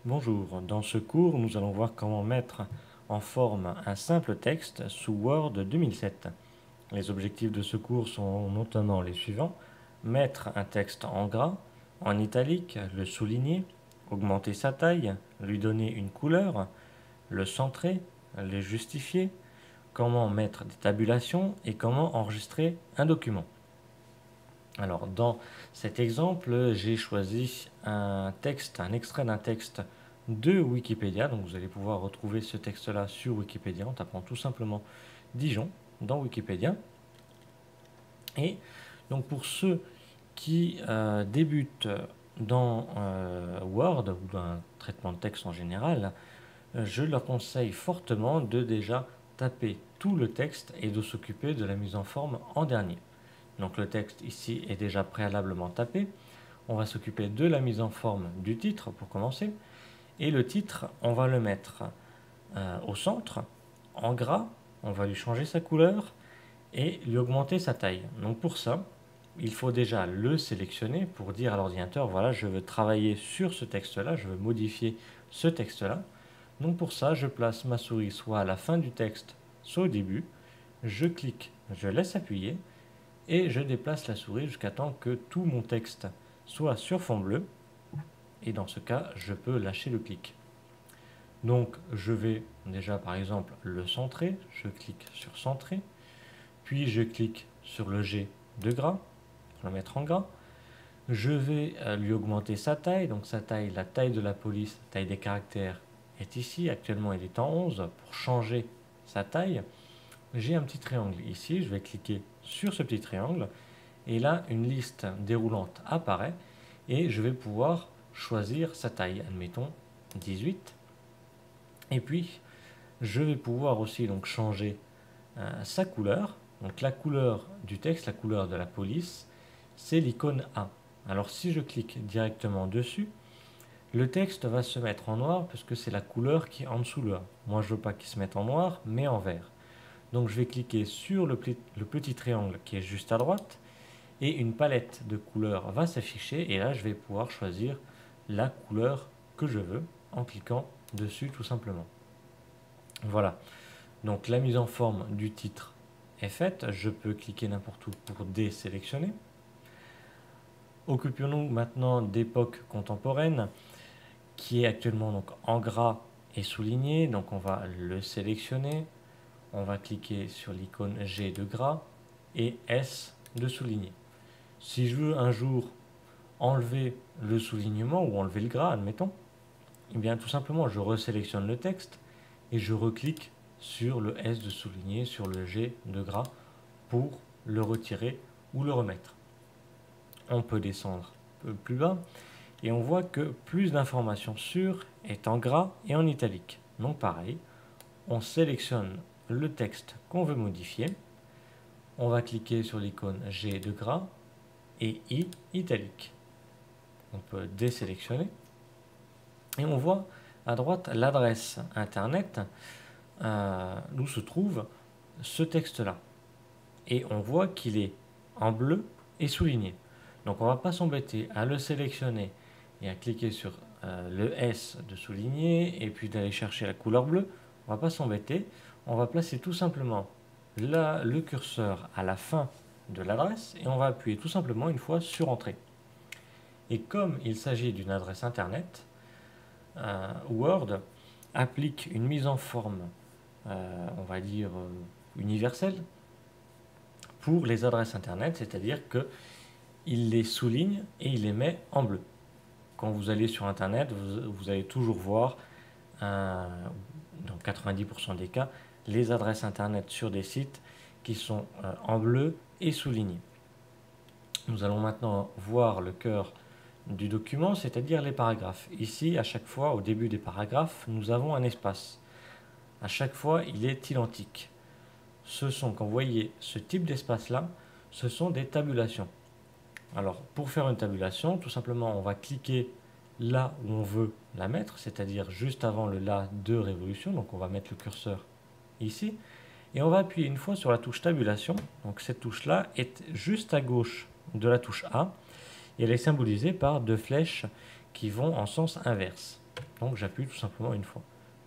Bonjour, dans ce cours, nous allons voir comment mettre en forme un simple texte sous Word 2007. Les objectifs de ce cours sont notamment les suivants. Mettre un texte en gras, en italique, le souligner, augmenter sa taille, lui donner une couleur, le centrer, le justifier, comment mettre des tabulations et comment enregistrer un document. Alors, dans cet exemple, j'ai choisi un extrait d'un texte de Wikipédia. Donc, vous allez pouvoir retrouver ce texte-là sur Wikipédia en tapant tout simplement Dijon dans Wikipédia. Et donc, pour ceux qui débutent dans Word ou dans un traitement de texte en général, je leur conseille fortement de déjà taper tout le texte et de s'occuper de la mise en forme en dernier. Donc le texte ici est déjà préalablement tapé. On va s'occuper de la mise en forme du titre pour commencer. Et le titre, on va le mettre au centre, en gras. On va lui changer sa couleur et lui augmenter sa taille. Donc pour ça, il faut déjà le sélectionner pour dire à l'ordinateur, voilà, je veux travailler sur ce texte-là, je veux modifier ce texte-là. Donc pour ça, je place ma souris soit à la fin du texte, soit au début. Je clique, je laisse appuyer et je déplace la souris jusqu'à temps que tout mon texte soit sur fond bleu. Et dans ce cas, je peux lâcher le clic. Donc je vais déjà par exemple le centrer. Je clique sur centrer. Puis je clique sur le G de gras pour le mettre en gras. Je vais lui augmenter sa taille. Donc sa taille, la taille de la police, la taille des caractères est ici. Actuellement, il est en 11. Pour changer sa taille, j'ai un petit triangle ici. Je vais cliquer sur ce petit triangle. Et là, une liste déroulante apparaît. Et je vais pouvoir choisir sa taille. Admettons 18. Et puis, je vais pouvoir aussi donc changer sa couleur. Donc la couleur du texte, la couleur de la police, c'est l'icône A. Alors si je clique directement dessus, le texte va se mettre en noir parce que c'est la couleur qui est en dessous là. Moi je ne veux pas qu'il se mette en noir, mais en vert. Donc je vais cliquer sur le petit triangle qui est juste à droite et une palette de couleurs va s'afficher et là je vais pouvoir choisir la couleur que je veux en cliquant dessus tout simplement. Voilà, donc la mise en forme du titre est faite. Je peux cliquer n'importe où pour désélectionner. Occupons-nous maintenant d'époque contemporaine qui est actuellement donc en gras et souligné. Donc on va le sélectionner. On va cliquer sur l'icône G de gras et S de souligné. Si je veux un jour enlever le soulignement ou enlever le gras, admettons, eh bien tout simplement je resélectionne le texte et je reclique sur le S de souligné, sur le G de gras pour le retirer ou le remettre. On peut descendre un peu plus bas et on voit que plus d'informations sur est en gras et en italique. Donc pareil, on sélectionne le texte qu'on veut modifier. On va cliquer sur l'icône G de gras et I italique. On peut désélectionner et on voit à droite l'adresse internet où se trouve ce texte-là. Et on voit qu'il est en bleu et souligné. Donc on ne va pas s'embêter à le sélectionner et à cliquer sur le S de souligner et puis d'aller chercher la couleur bleue. On ne va pas s'embêter. On va placer tout simplement le curseur à la fin de l'adresse et on va appuyer tout simplement une fois sur Entrée. Et comme il s'agit d'une adresse internet, Word applique une mise en forme, on va dire, universelle pour les adresses internet, c'est-à-dire qu'il les souligne et il les met en bleu. Quand vous allez sur internet, vous allez toujours voir, dans 90% des cas, les adresses internet sur des sites qui sont en bleu et soulignés. Nous allons maintenant voir le cœur du document, c'est-à-dire les paragraphes. Ici, à chaque fois, au début des paragraphes, nous avons un espace. À chaque fois, il est identique. Quand vous voyez ce type d'espace-là, ce sont des tabulations. Alors, pour faire une tabulation, tout simplement, on va cliquer là où on veut la mettre, c'est-à-dire juste avant le là de révolution. Donc, on va mettre le curseur ici. Et on va appuyer une fois sur la touche tabulation. Donc, cette touche-là est juste à gauche de la touche A. Et elle est symbolisée par deux flèches qui vont en sens inverse. Donc j'appuie tout simplement une fois.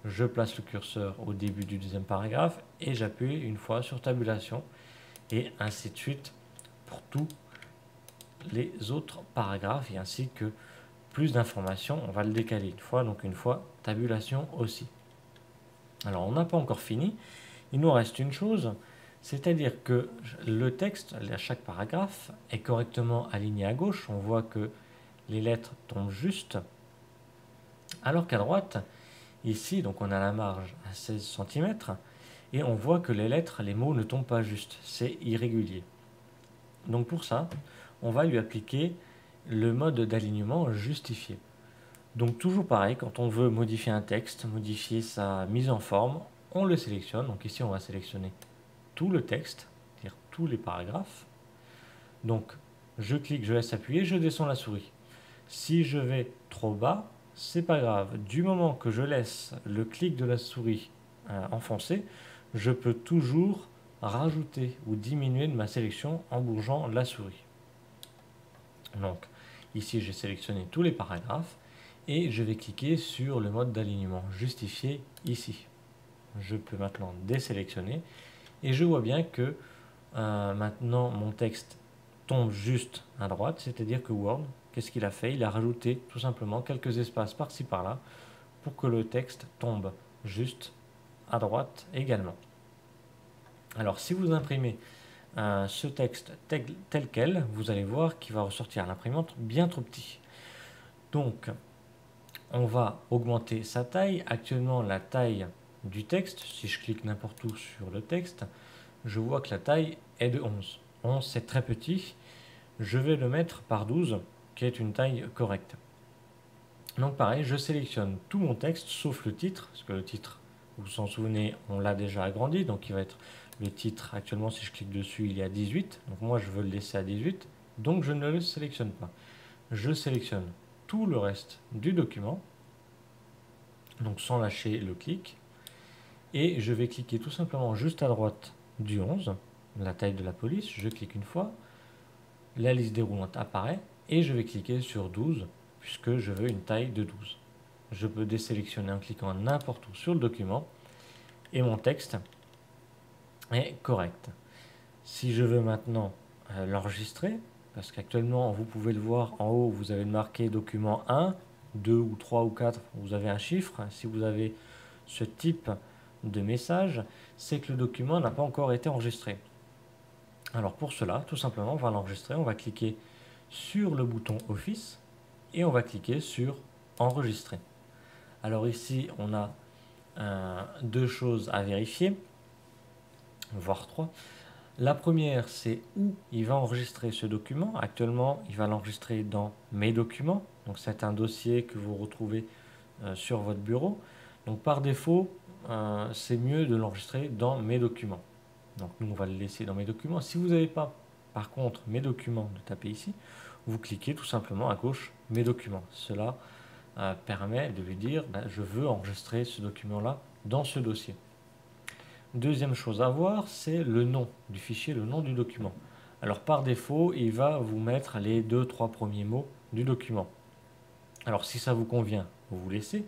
Je place le curseur au début du deuxième paragraphe et j'appuie une fois sur tabulation et ainsi de suite pour tous les autres paragraphes et ainsi que plus d'informations, on va le décaler une fois, donc une fois tabulation aussi. Alors on n'a pas encore fini, il nous reste une chose, c'est-à-dire que le texte, à chaque paragraphe, est correctement aligné à gauche, on voit que les lettres tombent juste, alors qu'à droite, ici, donc on a la marge à 16 cm, et on voit que les lettres, les mots ne tombent pas juste, c'est irrégulier. Donc pour ça, on va lui appliquer le mode d'alignement justifié. Donc toujours pareil, quand on veut modifier un texte, modifier sa mise en forme, on le sélectionne. Donc ici, on va sélectionner tout le texte, c'est-à-dire tous les paragraphes. Donc je clique, je laisse appuyer, je descends la souris. Si je vais trop bas, c'est pas grave. Du moment que je laisse le clic de la souris enfoncé, je peux toujours rajouter ou diminuer de ma sélection en bougeant la souris. Donc ici, j'ai sélectionné tous les paragraphes et je vais cliquer sur le mode d'alignement justifié ici. Je peux maintenant désélectionner et je vois bien que maintenant mon texte tombe juste à droite, c'est-à-dire que Word, qu'est-ce qu'il a fait? Il a rajouté tout simplement quelques espaces par-ci par-là pour que le texte tombe juste à droite également. Alors si vous imprimez ce texte tel quel, vous allez voir qu'il va ressortir à l'imprimante bien trop petit. Donc on va augmenter sa taille. Actuellement la taille du texte, si je clique n'importe où sur le texte, je vois que la taille est de 11. 11 c'est très petit, je vais le mettre par 12 qui est une taille correcte. Donc pareil, je sélectionne tout mon texte sauf le titre, parce que le titre, vous vous en souvenez, on l'a déjà agrandi, donc il va être le titre, actuellement si je clique dessus il est à 18, donc moi je veux le laisser à 18, donc je ne le sélectionne pas. Je sélectionne tout le reste du document, donc sans lâcher le clic, et je vais cliquer tout simplement juste à droite du 11, la taille de la police, je clique une fois, la liste déroulante apparaît, et je vais cliquer sur 12, puisque je veux une taille de 12. Je peux désélectionner en cliquant n'importe où sur le document, et mon texte est correct. Si je veux maintenant l'enregistrer, parce qu'actuellement, vous pouvez le voir en haut, vous avez marqué document 1, 2 ou 3 ou 4, vous avez un chiffre. Si vous avez ce type de message, c'est que le document n'a pas encore été enregistré. Alors pour cela, tout simplement, on va l'enregistrer, on va cliquer sur le bouton Office et on va cliquer sur Enregistrer. Alors ici, on a deux choses à vérifier, voire trois. La première, c'est où il va enregistrer ce document. Actuellement, il va l'enregistrer dans Mes documents. Donc c'est un dossier que vous retrouvez sur votre bureau. Donc par défaut, c'est mieux de l'enregistrer dans Mes documents. Donc nous, on va le laisser dans Mes documents. Si vous n'avez pas, par contre, Mes documents, de taper ici, vous cliquez tout simplement à gauche Mes documents. Cela permet de lui dire, je veux enregistrer ce document-là dans ce dossier. Deuxième chose à voir, c'est le nom du fichier, le nom du document. Alors par défaut, il va vous mettre les 2-3 premiers mots du document. Alors si ça vous convient, vous vous laissez.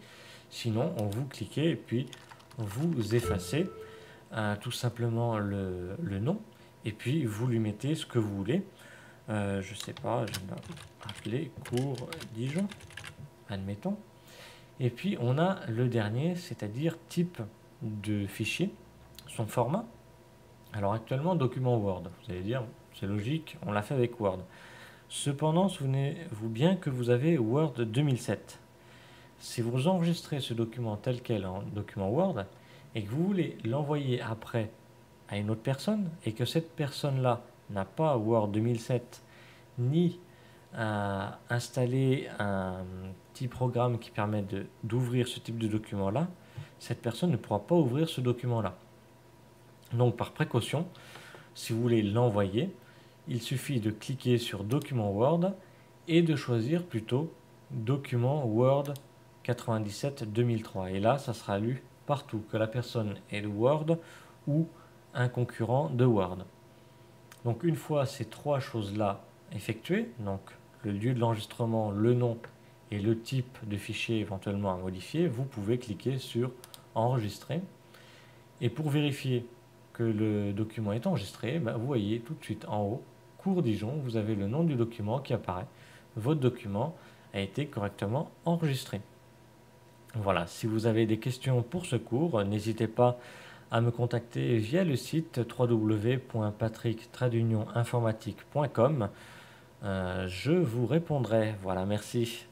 Sinon, vous cliquez et puis vous effacez tout simplement le nom. Et puis vous lui mettez ce que vous voulez. Je sais pas, je vais appeler cours Dijon, admettons. Et puis on a le dernier, c'est-à-dire type de fichier, son format. Alors actuellement, document Word. Vous allez dire, c'est logique, on l'a fait avec Word. Cependant, souvenez-vous bien que vous avez Word 2007. Si vous enregistrez ce document tel quel en document Word et que vous voulez l'envoyer après à une autre personne et que cette personne-là n'a pas Word 2007 ni installer un petit programme qui permet d'ouvrir ce type de document-là, cette personne ne pourra pas ouvrir ce document-là. Donc par précaution, si vous voulez l'envoyer, il suffit de cliquer sur Document Word et de choisir plutôt Document Word 97-2003. Et là, ça sera lu partout, que la personne ait le Word ou un concurrent de Word. Donc une fois ces trois choses-là effectuées, donc le lieu de l'enregistrement, le nom et le type de fichier éventuellement à modifier, vous pouvez cliquer sur enregistrer. Et pour vérifier que le document est enregistré, vous voyez tout de suite en haut, cours Dijon, vous avez le nom du document qui apparaît. Votre document a été correctement enregistré. Voilà, si vous avez des questions pour ce cours, n'hésitez pas à me contacter via le site www.patrick-informatique.com. Je vous répondrai. Voilà, merci.